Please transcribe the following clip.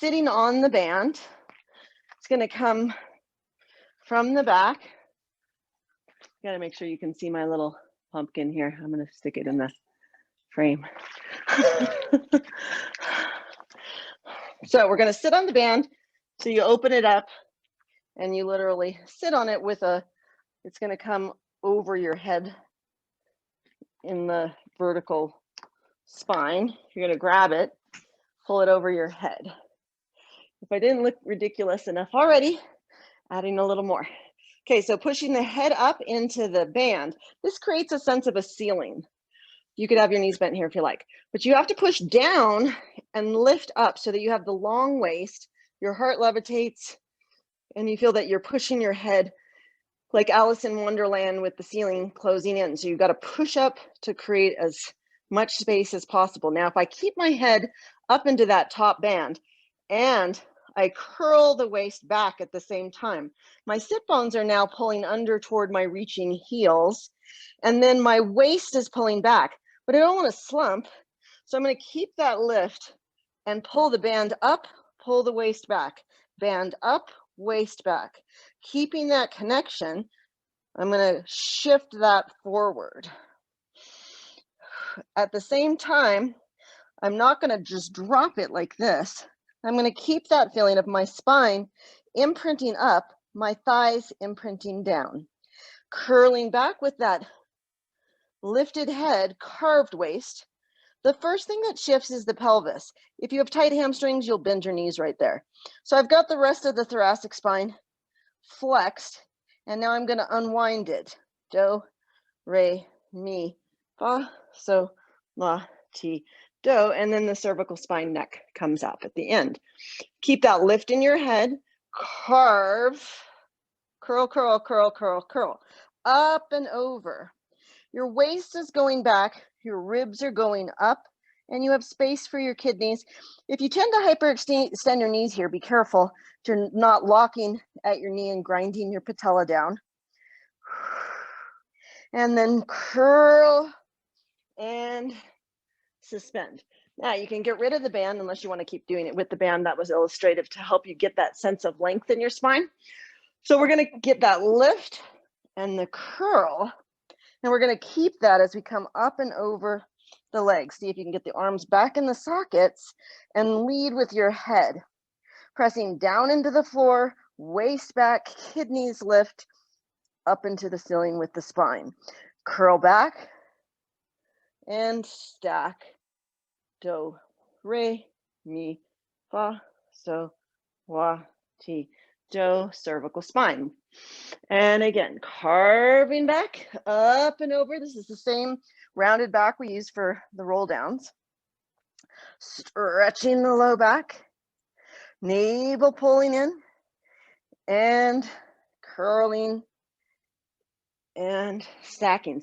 sitting on the band. It's going to come from the back. Got to make sure you can see my little pumpkin here. I'm going to stick it in the frame. So we're going to sit on the band. So you open it up and you literally sit on it with it's going to come over your head in the vertical spine. You're going to grab it, pull it over your head. If I didn't look ridiculous enough already, adding a little more. Okay, so pushing the head up into the band. This creates a sense of a ceiling. You could have your knees bent here if you like, but you have to push down and lift up so that you have the long waist, your heart levitates, and you feel that you're pushing your head like Alice in Wonderland with the ceiling closing in. So you've got to push up to create as much space as possible. Now, if I keep my head up into that top band and I curl the waist back at the same time, my sit bones are now pulling under toward my reaching heels, and then my waist is pulling back, but I don't want to slump. So I'm going to keep that lift and pull the band up, pull the waist back, band up, waist back. Keeping that connection, I'm going to shift that forward. At the same time, I'm not going to just drop it like this. I'm going to keep that feeling of my spine imprinting up, my thighs imprinting down. Curling back with that lifted head, carved waist. The first thing that shifts is the pelvis. If you have tight hamstrings, you'll bend your knees right there. So I've got the rest of the thoracic spine flexed, and now I'm going to unwind it. Do, re, mi, fa, so, la, ti, do, and then the cervical spine neck comes up at the end. Keep that lift in your head, carve, curl, curl, curl, curl, curl, up and over. Your waist is going back, your ribs are going up, and you have space for your kidneys. If you tend to hyperextend your knees here, be careful you're not locking at your knee and grinding your patella down. And then curl and suspend. Now you can get rid of the band unless you want to keep doing it with the band. That was illustrative to help you get that sense of length in your spine. So we're going to get that lift and the curl, and we're going to keep that as we come up and over the legs. See if you can get the arms back in the sockets and lead with your head. Pressing down into the floor, waist back, kidneys lift, up into the ceiling with the spine. Curl back and stack. Do, re, mi, fa, so, wa, ti, do, cervical spine. And again, carving back, up and over. This is the same rounded back we use for the roll downs. Stretching the low back, navel pulling in, and curling and stacking.